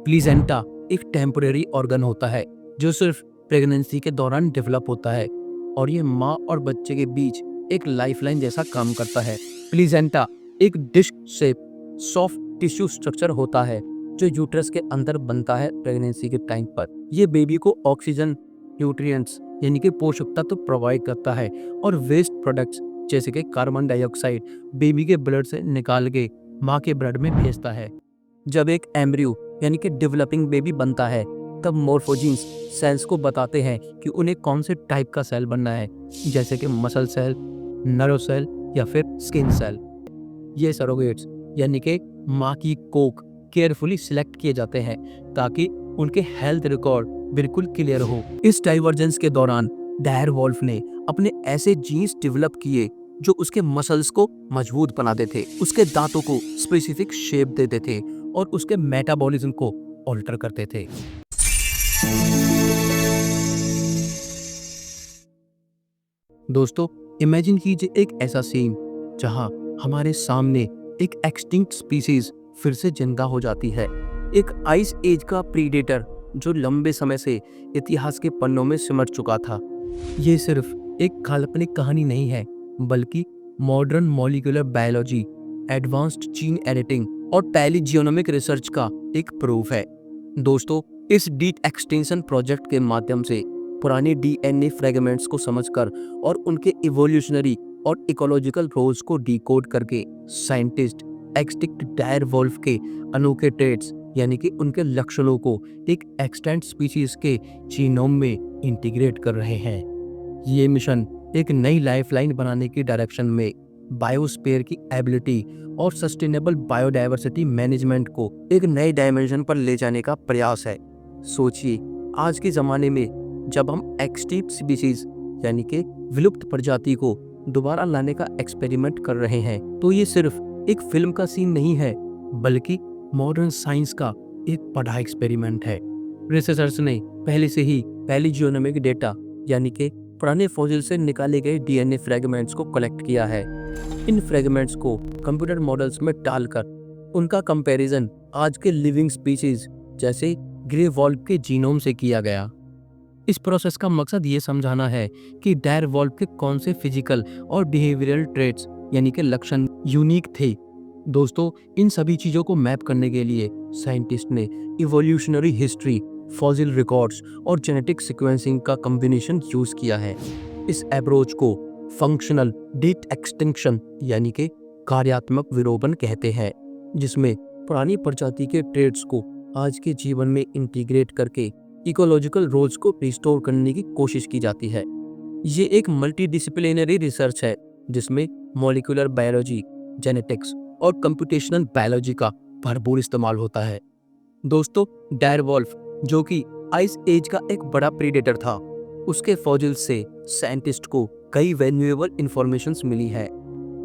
प्लीजेंटा एक temporary organ होता है जो सिर्फ प्रेगनेंसी के दौरान डेवलप होता है और ये माँ और बच्चे के बीच एक लाइफलाइन जैसा काम करता है। प्लीजेंटा एक dish shape soft tissue structure होता है जो यूट्रस के अंदर बनता है प्रेगनेंसी के टाइम पर। ये बेबी को ऑक्सीजन, न्यूट्रिएंट्स यानी कि पोषक तत्व प्रोवाइड करता है और वेस्ट प्रोडक्ट्स जैसे कि कार्बन डाइऑक्साइड बेबी के ब्लड से निकाल के माँ के ब्लड में भेजता है। जब एक एम्ब्रियो यानी कि डेवलपिंग बेबी बनता है तब मॉर्फोजीन्स सेल्स को बताते हैं कि उन्हें कौन से टाइप का सेल बनना है, जैसे कि मसल सेल, नर्व सेल या फिर स्किन सेल। ये सरोगेट्स यानी कि माँ की कोख केयरफुली सिलेक्ट किए जाते हैं ताकि उनके हेल्थ रिकॉर्ड बिल्कुल क्लियर हो। इस डाइवर्जेंस के दौरान डायर वॉल्फ ने अपने ऐसे जीन्स डेवलप किए जो उसके मसल्स को मजबूत बनाते थे, उसके दांतों को स्पेसिफिक शेप देते थे और उसके मेटाबॉलिज्म को ऑल्टर करते थे। दोस्तों, इमेजिन कीजिए एक ऐसा सीन जहां हमारे सामने एक एक्सटिंक्ट स्पीसीज फिर से जिंदा हो जाती है। एक आइस एज का प्रीडेटर जो लंबे समय से इतिहास के पन्नों में सिमट चुका था। ये सिर्फ एक काल्पनिक कहानी नहीं है, बल्कि modern molecular biology, advanced gene editing और पैलिजियोनोमिक रिसर्च का एक प्रूफ है। दोस्तों, इस डीप एक्सटेंशन प्रोजेक्ट के माध्यम से पुराने डीएनए फ्रेगमेंट्स को समझकर और उनके इवोल्यूशनरी और इकोलॉजिकल रोल्स को डिकोड करके साइंटिस्ट एक्सटिंक्ट डायर वॉल्फ के अनोखे ट्रेट्स यानी कि उनके लक्षणों को एक एक्सटेंट स्पीशीज के जीनोम में इंटीग्रेट कर रहे हैं। ये मिशन एक नई लाइफलाइन बनाने की डायरेक्शन में बायोस्फीयर की एबिलिटी और सस्टेनेबल बायोडायवर्सिटी मैनेजमेंट को एक नए डायमेंशन पर ले जाने का प्रयास है। सोचिए, आज के ज़माने में जब हम एक्सटिंक्ट स्पीशीज यानी कि विलुप्त प्रजाति को दोबारा लाने का एक्सपेरिमेंट कर रहे हैं, तो ये सिर्फ एक फिल्म का सीन नहीं है, बल्कि मॉडर्न साइंस का एक बड़ा एक्सपेरिमेंट है। रिसर्चर्स ने पहले से ही पैलिजियोनोमिक डेटा यानी कि पुराने फॉसिल से निकाले गए डीएनए फ्रेगमेंट्स को कलेक्ट किया है। इन फ्रेगमेंट्स को कंप्यूटर मॉडल्स में डालकर उनका कंपैरिजन आज के लिविंग स्पीशीज जैसे ग्रे वॉल्फ के जीनोम से किया गया। इस प्रोसेस का मकसद ये समझाना है कि डायर वॉल्फ के कौन से फिजिकल और बिहेवियरल ट्रेट्स यानी कि लक्षण यूनिक थे। दोस्तों, इन सभी चीज़ों को मैप करने के लिए साइंटिस्ट ने इवोल्यूशनरी हिस्ट्री, फॉसिल रिकॉर्ड्स और जेनेटिक सीक्वेंसिंग का कॉम्बिनेशन यूज किया है। इस अप्रोच को फंक्शनल डीप एक्सटिंक्शन यानी कि कार्यात्मक विलोपन कहते हैं, जिसमें पुरानी प्रजाति के ट्रेट्स को आज के जीवन में इंटीग्रेट करके इकोलॉजिकल रोल्स को रिस्टोर करने की कोशिश की जाती है। ये एक मल्टीडिसिप्लिनरी रिसर्च है जिसमें मॉलिक्यूलर बायोलॉजी, जेनेटिक्स और कंप्यूटेशनल बायोलॉजी का भरपूर इस्तेमाल होता है। दोस्तों, डायर वॉल्फ जो कि आइस एज का एक बड़ा प्रीडेटर था, उसके फॉसिल से साइंटिस्ट को कई वैल्यूएबल इंफॉर्मेशंस मिली है।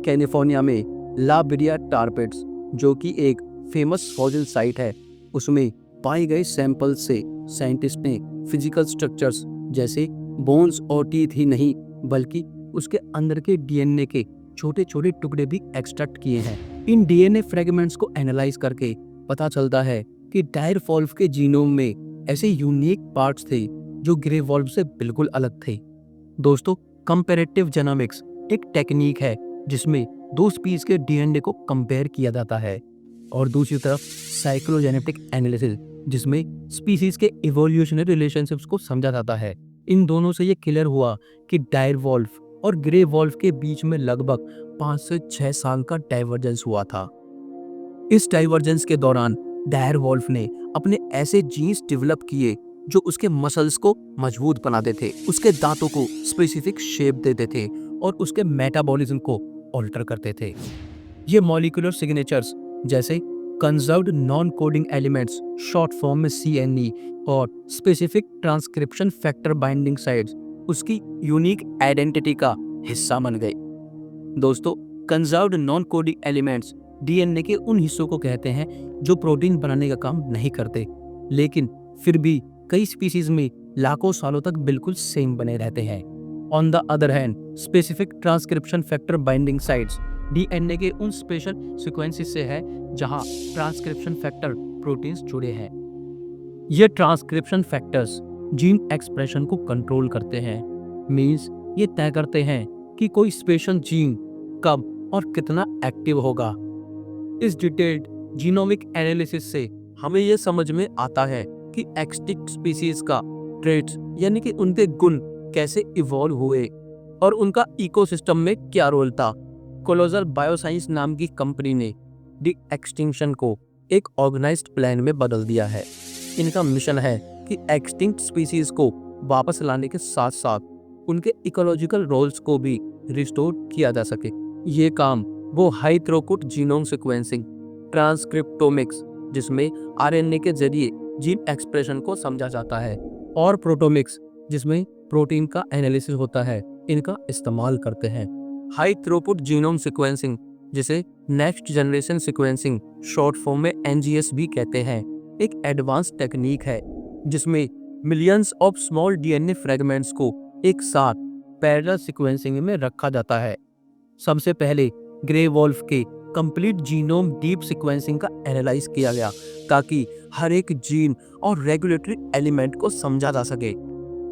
कैलिफोर्निया में ला ब्रिया tar pits जो कि एक फेमस फॉसिल साइट है, उसमें पाए गए सैंपल से साइंटिस्ट ने फिजिकल स्ट्रक्चर्स जैसे बोन्स और टीथ ही नहीं, बल्कि उसके अंदर के डीएनए के छोटे छोटे टुकड़े भी एक्सट्रैक्ट किए हैं। इन डीएनए फ्रेगमेंट्स को एनालाइज करके पता चलता है कि डायर वॉल्फ के जीनोम में ऐसे यूनिक पार्ट्स थे जो ग्रे वॉल्फ से बिल्कुल अलग थे। दोस्तों, कंपैरेटिव जेनोमिक्स एक टेक्निक है जिसमें दो स्पीशीज के डीएनए को कंपेयर किया जाता है, और दूसरी तरफ साइक्लोजेनेटिक एनालिसिस जिसमें स्पीशीज के इवोल्यूशनरी रिलेशनशिप्स को समझा जाता है। इन दोनों से ये क्लियर हुआ कि डायर वॉल्फ और ग्रे वॉल्फ के बीच में लगभग 5 से 6 साल का डाइवर्जेंस हुआ था। इस डाइवर्जेंस के दौरान डायर वॉल्फ ने अपने ऐसे जीन्स डेवलप किए जो उसके मसल्स को मजबूत बनाते थे, उसके दांतों को स्पेसिफिक शेप देते थे और उसके मेटाबॉलिज्म को ऑल्टर करते थे। ये मॉलिक्यूलर सिग्नेचर्स जैसे conserved non coding elements short form में CNE और specific transcription factor binding sites उसकी यूनिक आइडेंटिटी का हिस्सा बन गए। दोस्तों, conserved non coding elements DNA के उन हिस्सों को कहते हैं जो प्रोटीन बनाने का काम नहीं करते, लेकिन फिर भी कई स्पीशीज में लाखों सालों तक बिल्कुल सेम बने रहते हैं। On the other hand, specific transcription factor binding sites DNA के उन स्पेशल सीक्वेंसेस से है जहां ट्रांसक्रिप्शन फैक्टर प्रोटीन्स जुड़े हैं। ये ट्रांसक्रिप्शन फैक्टर्स जीन एक्सप्रेशन को कंट्रोल करते हैं। मींस ये तय करते हैं कि कोई स्पेशल जीन कब और कितना एक्टिव होगा। इस डिटेल्ड जीनोमिक एनालिसिस से हमें यह समझ में आता है कि एक्सटिंक्ट स्पीसीज का ट्रेट्स यानी कि उनके गुण कैसे इवॉल्व हुए और उनका इकोसिस्टम में क्या रोल था। कोलोसल बायोसाइंस नाम की कंपनी ने डी एक्सटिंक्शन को एक ऑर्गेनाइज्ड प्लान में बदल दिया है। इनका मिशन है कि एक्सटिंक्ट स्पीसीज को वापस लाने के साथ साथ उनके इकोलॉजिकल रोल्स को भी रिस्टोर किया जा सके। ये काम वो high throughput genome sequencing, transcriptomics जिसमें आरएनए के जरिए जीन एक्सप्रेशन को समझा जाता है, और प्रोटोमिक्स जिसमें प्रोटीन का एनालिसिस होता है, इनका इस्तेमाल करते हैं। हाई थ्रूपुट जीनोम सीक्वेंसिंग जिसे next generation sequencing short form में एनजीएस भी कहते हैं, एक एडवांस टेक्निक है जिसमें millions of small DNA fragments को एक साथ पैरेलल सीक्वेंसिंग में रखा जाता है। सबसे पहले ग्रे वॉल्फ के कंप्लीट जीनोम डीप सीक्वेंसिंग का एनालाइज किया गया ताकि हर एक जीन और रेगुलेटरी एलिमेंट को समझा जा सके।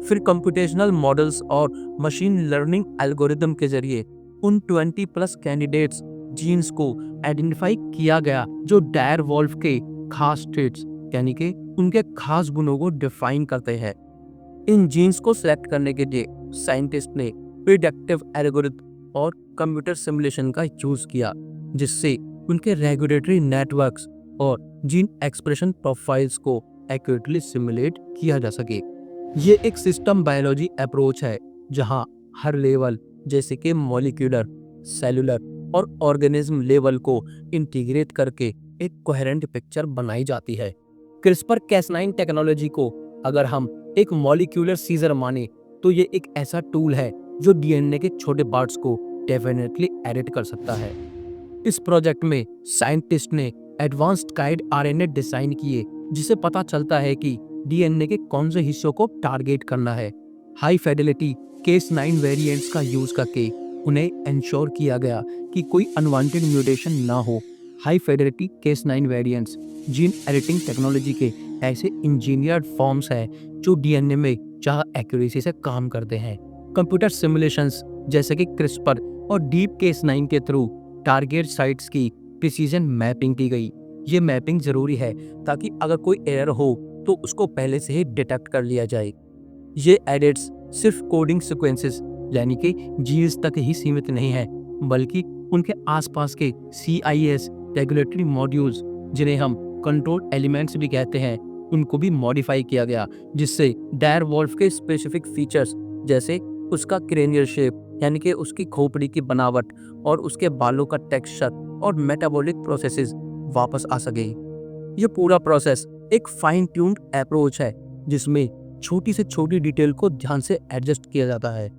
फिर कंप्यूटेशनल मॉडल्स और मशीन लर्निंग एल्गोरिदम के जरिए उन 20+ कैंडिडेट्स जीन्स को आइडेंटिफाई किया गया जो डायर वॉल्फ के खास ट्रेट्स यानी कि उनके खास गुणों को डिफाइन करते हैं। इन जीन्स को सिलेक्ट करने के लिए साइंटिस्ट ने प्रिडिक्टिव एल्गोरिथम और कंप्यूटर सिमुलेशन का यूज किया जिससे उनके रेगुलेटरी नेटवर्क्स और जीन एक्सप्रेशन प्रोफाइल्स को एक्यूरेटली सिमुलेट किया जा सके। ये एक सिस्टम बायोलॉजी अप्रोच है जहां हर लेवल जैसे कि मॉलिक्यूलर, सेलुलर और ऑर्गेनिज्म लेवल को इंटीग्रेट करके एक कोहेरेंट पिक्चर बनाई जाती है। क्रिस्पर-Cas9 टेक्नोलॉजी को अगर हम एक मॉलिक्यूलर सीजर माने तो ये एक ऐसा टूल है जो डीएनए के छोटे पार्ट्स को डेफिनेटली एडिट कर सकता है। इस प्रोजेक्ट में साइंटिस्ट ने एडवांस्ड गाइड आरएनए डिजाइन किए जिसे पता चलता है कि डीएनए के कौन से हिस्सों को टारगेट करना है। हाई फिडेलिटी Cas9 वेरिएंट्स का यूज करके उन्हें इंश्योर किया गया कि कोई अनवांटेड म्यूटेशन ना हो। High Fidelity Cas9 variants gene editing technology के ऐसे इंजीनियर्ड फॉर्म्स हैं जो डीएनए में चाह एक्यूरेसी से काम करते हैं। कंप्यूटर सिमुलेशंस जैसे कि क्रिस्पर और डीप Cas9 के थ्रू टारगेट साइट्स की प्रिसीजन मैपिंग की गई। ये मैपिंग जरूरी है ताकि अगर कोई एरर हो तो उसको पहले से ही डिटेक्ट कर लिया जाए। ये एडिट्स सिर्फ कोडिंग सीक्वेंसेस यानी कि जीन्स तक ही सीमित नहीं है बल्कि उनके आसपास के CIS रेगुलेटरी मॉड्यूल्स जिन्हें हम कंट्रोल एलिमेंट्स भी कहते हैं उनको भी मॉडिफाई किया गया जिससे डायर वॉल्फ के स्पेसिफिक फीचर्स जैसे उसका क्रेनियल शेप यानी कि उसकी खोपड़ी की बनावट और उसके बालों का टेक्सचर और मेटाबॉलिक प्रोसेसेस वापस आ सके। ये पूरा प्रोसेस एक फाइन ट्यून्ड अप्रोच है जिसमें छोटी से छोटी डिटेल को ध्यान से एडजस्ट किया जाता है।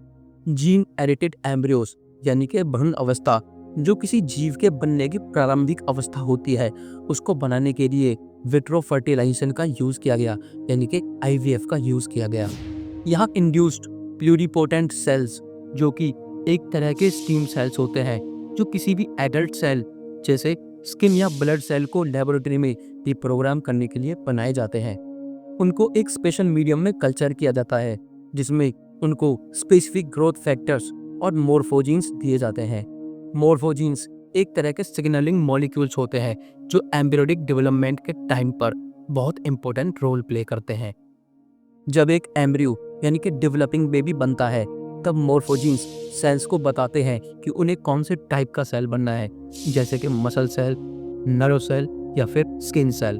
जीन एडिटेड एम्ब्रियोस यानी कि भ्रूण अवस्था जो किसी जीव के बनने की प्रारंभिक अवस्था होती है उसको बनाने के लिए विट्रो फर्टिलाइजेशन का यूज किया गया यानी कि IVF का यूज किया गया। यहाँ इंड्यूस्ड प्लूरिपोटेंट सेल्स जो कि एक तरह के स्टीम सेल्स होते हैं जो किसी भी एडल्ट सेल जैसे स्किन या ब्लड सेल को लेबोरेटरी में रिप्रोग्राम करने के लिए बनाए जाते हैं। उनको एक स्पेशल मीडियम में कल्चर किया जाता है जिसमें उनको स्पेसिफिक ग्रोथ फैक्टर्स और मोर्फोजीन्स दिए जाते हैं। मोर्फोजीन्स एक तरह के सिग्नलिंग मॉलिक्यूल्स होते हैं जो एम्ब्रियोनिक डेवलपमेंट के टाइम पर बहुत इंपॉर्टेंट रोल प्ले करते हैं। जब एक एम्ब्रियो यानी कि डेवलपिंग बेबी बनता है तब मोर्फोजीन्स सेल्स को बताते हैं कि उन्हें कौन से टाइप का सेल बनना है जैसे कि मसल सेल, नर्व सेल या फिर स्किन सेल।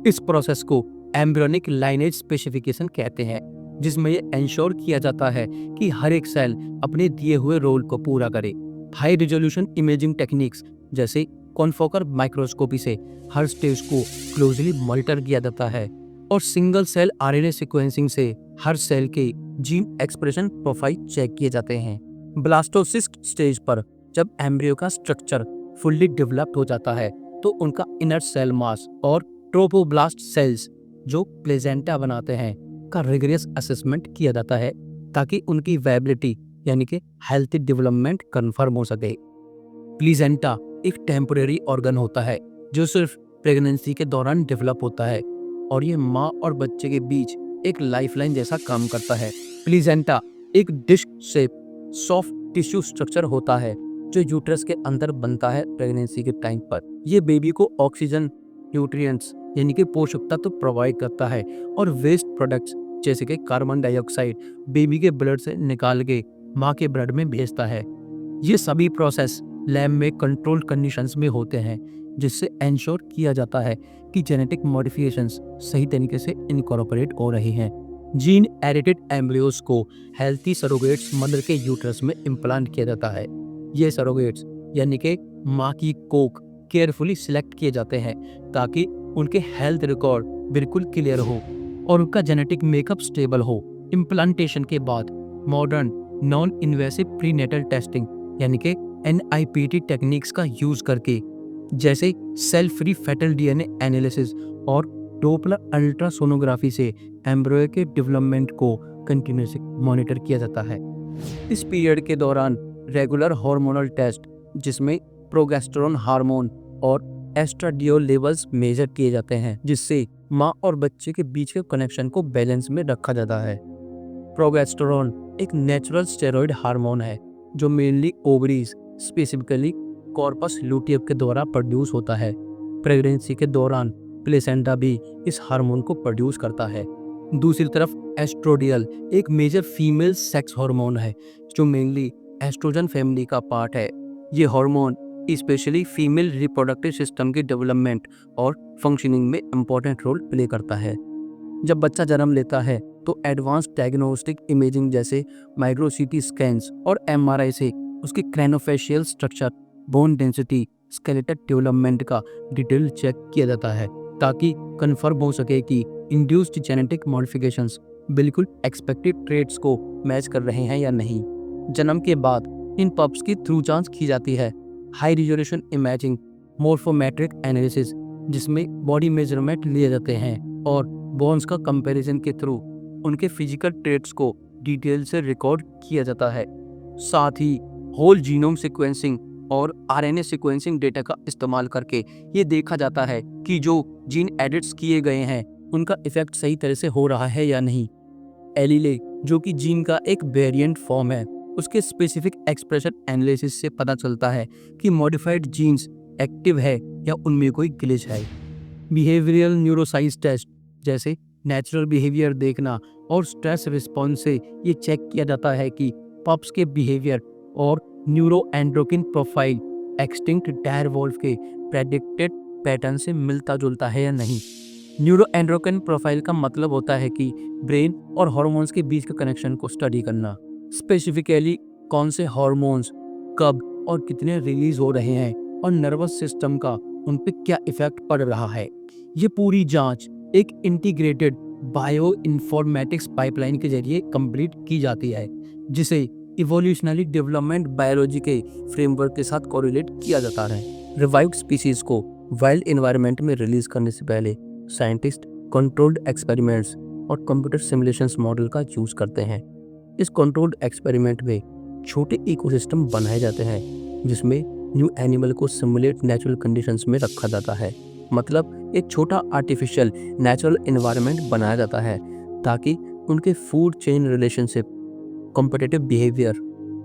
इस प्रोसेस को एम्ब्रियोनिक लाइनेज स्पेसिफिकेशन कहते हैं जिसमें यह इंश्योर किया जाता है कि हर एक सेल अपने दिए हुए रोल को पूरा करे। हाई रिजोल्यूशन इमेजिंग टेक्निक्स जैसे कॉन्फोकल माइक्रोस्कोपी से हर स्टेज को क्लोजली मॉनिटर किया जाता है और सिंगल सेल RNA सीक्वेंसिंग से हर सेल के जीन एक्सप्रेशन प्रोफाइल चेक किए जाते हैं। ब्लास्टोसिस्ट स्टेज पर जब एम्ब्रियो का स्ट्रक्चर फुल्ली डेवलप्ड हो जाता है तो उनका इनर सेल मास और ट्रोपोब्लास्ट सेल्स जो प्लेजेंटा बनाते हैं का रिगरियस असेसमेंट किया जाता है ताकि उनकी वायबिलिटी यानी कि हेल्थी डेवलपमेंट कंफर्म हो सके। प्लेजेंटा एक टेम्परेरी ऑर्गन होता है जो सिर्फ प्रेगनेंसी के दौरान डेवलप होता है और ये माँ और बच्चे के बीच एक लाइफलाइन जैसा काम करता है। प्लीजेंटा एक dish shape soft tissue structure होता है जो यूट्रस के अंदर बनता है प्रेगनेंसी के टाइम पर। ये बेबी को ऑक्सीजन, न्यूट्रिएंट्स यानी कि पोषक तत्व प्रोवाइड करता है और वेस्ट प्रोडक्ट्स जैसे कि कार्बन डाइऑक्साइड बेबी के ब्लड से निकाल के माँ के ब्लड में भेजता है। ये सभी प्रोसेस लैब में कंट्रोल्ड कंडीशंस में होते हैं जिससे इंश्योर किया जाता है कि जेनेटिक मॉडिफिकेशंस सही तरीके से इनकॉर्पोरेट हो रहे हैं। जीन एडिटेड एम्ब्रियोस को हेल्थी सरोगेट्स मदर के यूट्रस में इम्प्लांट किया जाता है। ये सरोगेट्स यानी कि माँ की कोख केयरफुली सिलेक्ट किए जाते हैं ताकि उनके हेल्थ रिकॉर्ड बिल्कुल क्लियर हो और उनका जेनेटिक मेकअप स्टेबल हो। इम्प्लांटेशन के बाद modern non invasive prenatal testing यानी कि NIPT टेक्निक्स का यूज करके जैसे cell free fetal DNA analysis और डोपलर अल्ट्रासोनोग्राफी से एम्ब्रियो के डेवलपमेंट को कंटिन्यूसली मॉनिटर किया जाता है। इस पीरियड के दौरान रेगुलर हार्मोनल टेस्ट जिसमें प्रोगेस्टेरोन हार्मोन और एस्ट्राडियोल लेवल्स मेजर किए जाते हैं जिससे माँ और बच्चे के बीच के कनेक्शन को बैलेंस में रखा जाता है। प्रोगेस्टेरोन एक नेचुरल स्टेरॉइड हार्मोन है जो mainly ovaries specifically corpus luteum के द्वारा प्रोड्यूस होता है। प्रेगनेंसी के दौरान प्लेसेंटा भी इस हार्मोन को प्रोड्यूस करता है। दूसरी तरफ एस्ट्रोडियल एक मेजर फीमेल सेक्स हार्मोन है जो मेनली एस्ट्रोजन फैमिली का पार्ट है। ये hormone specially female reproductive system के डेवलपमेंट और फंक्शनिंग में इम्पोर्टेंट रोल प्ले करता है। जब बच्चा जन्म लेता है तो एडवांस डायग्नोस्टिक इमेजिंग जैसे माइक्रोसीटी स्कैन्स और MRI से उसके craniofacial structure, bone density, skeletal development का डिटेल चेक किया जाता है ताकि कंफर्म हो सके कि इंड्यूस्ड जेनेटिक मॉडिफिकेशंस बिल्कुल एक्सपेक्टेड ट्रेट्स को मैच कर रहे हैं या नहीं। जन्म के बाद इन पप्स की थ्रू जांच की जाती है। हाई रिजोल्यूशन इमेजिंग, मोर्फोमेट्रिक एनालिसिस जिसमें बॉडी मेजरमेंट लिए जाते हैं और बोन्स का कंपैरिजन के थ्रू उनके फिजिकल ट्रेट्स को डिटेल से रिकॉर्ड किया जाता है। साथ ही होल जीनोम सीक्वेंसिंग और RNA सीक्वेंसिंग डेटा का इस्तेमाल करके ये देखा जाता है कि जो जीन एडिट्स किए गए हैं उनका इफेक्ट सही तरह से हो रहा है या नहीं। एलीले जो कि जीन का एक वेरिएंट फॉर्म है, उसके स्पेसिफिक एक्सप्रेशन एनालिसिस से पता चलता है कि मॉडिफाइड जीन्स एक्टिव है या उनमें कोई ग्लिच है। बिहेवियरल न्यूरोसाइंस टेस्ट जैसे नेचुरल बिहेवियर देखना और स्ट्रेस रिस्पॉन्स से ये चेक किया जाता है कि पप्स के बिहेवियर और न्यूरोएंड्रोकिन प्रोफाइल एक्सटिंक्ट डायरवोल्फ के प्रेडिक्टेड पैटर्न से मिलता जुलता है या नहीं। न्यूरोएंड्रोकिन प्रोफाइल का मतलब होता है कि ब्रेन और हार्मोन्स के बीच के कनेक्शन को स्टडी करना, स्पेसिफिकली कौन से हार्मोन्स कब और कितने रिलीज हो रहे हैं और नर्वस सिस्टम का उन पर क्या इफेक्ट पड़ रहा है। ये पूरी जांच एक इंटीग्रेटेड बायो इन्फॉर्मेटिक्स पाइपलाइन के जरिए कंप्लीट की जाती है जिसे इवोल्यूशनरी डेवलपमेंट बायोलॉजी के फ्रेमवर्क के साथ कोरिलेट किया जाता है। रिवाइव्ड स्पीसीज को वाइल्ड एनवायरनमेंट में रिलीज करने से पहले साइंटिस्ट कंट्रोल्ड एक्सपेरिमेंट्स और कंप्यूटर सिमुलेशंस मॉडल का यूज करते हैं। इस कंट्रोल्ड एक्सपेरिमेंट में छोटे इकोसिस्टम बनाए जाते हैं जिसमें न्यू एनिमल को सिमुलेट नेचुरल कंडीशंस में रखा जाता है। मतलब एक छोटा आर्टिफिशियल नेचुरल एनवायरनमेंट बनाया जाता है ताकि उनके food chain relationship, competitive behaviour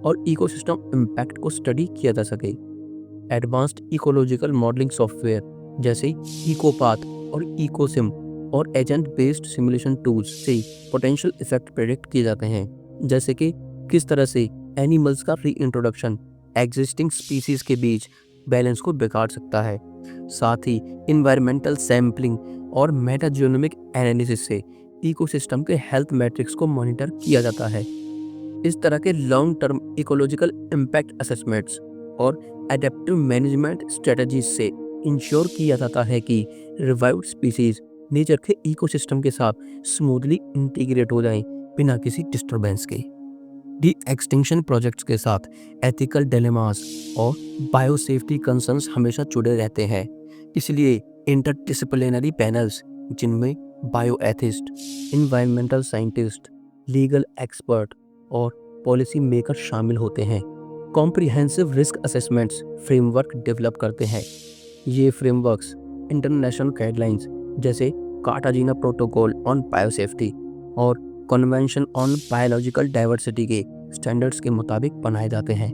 और इकोसिस्टम इम्पैक्ट को स्टडी किया जा सके। एडवांस्ड इकोलॉजिकल मॉडलिंग सॉफ्टवेयर जैसे इकोपाथ और इकोसिम और एजेंट बेस्ड सिमुलेशन टूल्स से पोटेंशियल इफेक्ट प्रेडिक्ट किए जाते हैं, जैसे कि किस तरह से एनिमल्स का री इंट्रोडक्शन एग्जिस्टिंग स्पीसीज के बीच बैलेंस को बिगाड़ सकता है। साथ ही इन्वायरमेंटल सैम्पलिंग और मेटाजीनोमिक एनालिसिस से इकोसिस्टम के हेल्थ मैट्रिक्स को मॉनिटर किया जाता है। इस तरह के long term ecological impact assessments और एडेप्टिव मैनेजमेंट स्ट्रेटजीज से इंश्योर किया जाता है कि रिवाइव्ड स्पीसीज नेचर के इकोसिस्टम के साथ स्मूथली इंटीग्रेट हो जाएं बिना किसी डिस्टर्बेंस के। डी एक्सटिंक्शन प्रोजेक्ट्स के साथ एथिकल डिलेमास और बायोसेफ्टी कंसर्न्स हमेशा जुड़े रहते हैं, इसलिए इंटरडिसिप्लिनरी पैनल्स जिनमें bioethicist, environmental scientist, legal expert और पॉलिसी मेकर शामिल होते हैं, comprehensive risk assessments framework develop करते हैं। ये फ्रेमवर्क्स इंटरनेशनल गाइडलाइंस जैसे कार्टाजीना प्रोटोकॉल ऑन बायोसेफ्टी और कन्वेंशन ऑन बायोलॉजिकल डाइवर्सिटी के स्टैंडर्ड्स के मुताबिक बनाए जाते हैं।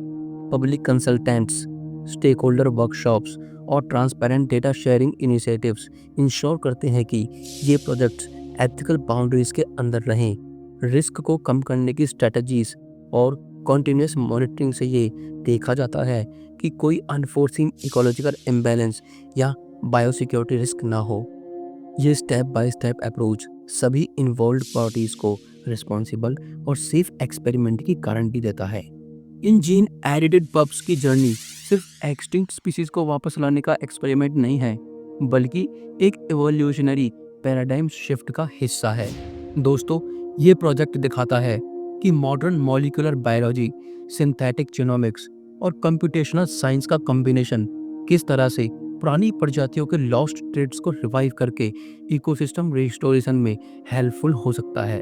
Public consultants, stakeholder workshops और transparent data sharing initiatives ensure करते हैं कि ये प्रोजेक्ट्स एथिकल बाउंड्रीज के अंदर रहें। रिस्क को कम करने की स्ट्रेटजीज और कॉन्टिन्यूस मॉनिटरिंग से ये देखा जाता है कि कोई अनफोर्सिंग इकोलॉजिकल इम्बैलेंस या बायोसिक्योरिटी रिस्क ना हो। ये स्टेप बाय स्टेप अप्रोच सभी इन्वॉल्व पार्टीज को रिस्पॉन्सिबल और सेफ एक्सपेरिमेंट की गारंटी देता है। इन जीन एडिटेड पप्स की जर्नी सिर्फ एक्सटिंक्ट स्पीसीज को वापस लाने का एक्सपेरिमेंट नहीं है, बल्कि एक एवोल्यूशनरी पैराडाइम शिफ्ट का हिस्सा है। दोस्तों, ये प्रोजेक्ट दिखाता है कि modern molecular biology, synthetic genomics और कंप्यूटेशनल साइंस का कॉम्बिनेशन किस तरह से पुरानी प्रजातियों के लॉस्ट ट्रेड्स को रिवाइव करके इकोसिस्टम रिस्टोरेशन में हेल्पफुल हो सकता है।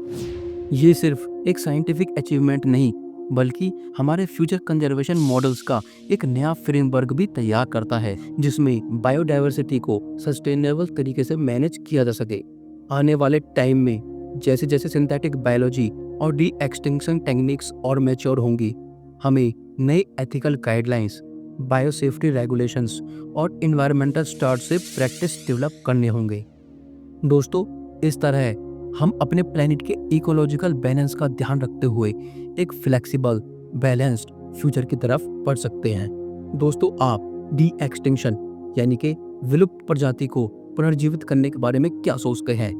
ये सिर्फ एक साइंटिफिक अचीवमेंट नहीं, बल्कि हमारे फ्यूचर कंजर्वेशन मॉडल्स का एक नया फ्रेमवर्क भी तैयार करता है, जिसमें बायोडाइवर्सिटी को सस्टेनेबल तरीके से मैनेज किया जा सके। आने वाले टाइम में जैसे जैसे सिंथेटिक बायोलॉजी और डी एक्सटिंक्शन टेक्निक्स और मैच्योर होंगी, हमें नए एथिकल गाइडलाइंस, बायोसेफ्टी रेगुलेशंस और इन्वायरमेंटल स्टार्ट से प्रैक्टिस डेवलप करने होंगे। दोस्तों, इस तरह हम अपने प्लेनेट के इकोलॉजिकल बैलेंस का ध्यान रखते हुए एक फ्लेक्सिबल, बैलेंस्ड फ्यूचर की तरफ बढ़ सकते हैं। दोस्तों, आप डी एक्सटिंक्शन यानी कि विलुप्त प्रजाति को पुनर्जीवित करने के बारे में क्या सोचते हैं?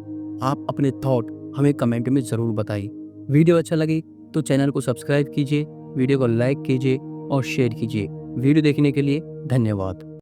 आप अपने थॉट हमें कमेंट में ज़रूर बताइए। वीडियो अच्छा लगी तो चैनल को सब्सक्राइब कीजिए, वीडियो को लाइक कीजिए और शेयर कीजिए। वीडियो देखने के लिए धन्यवाद।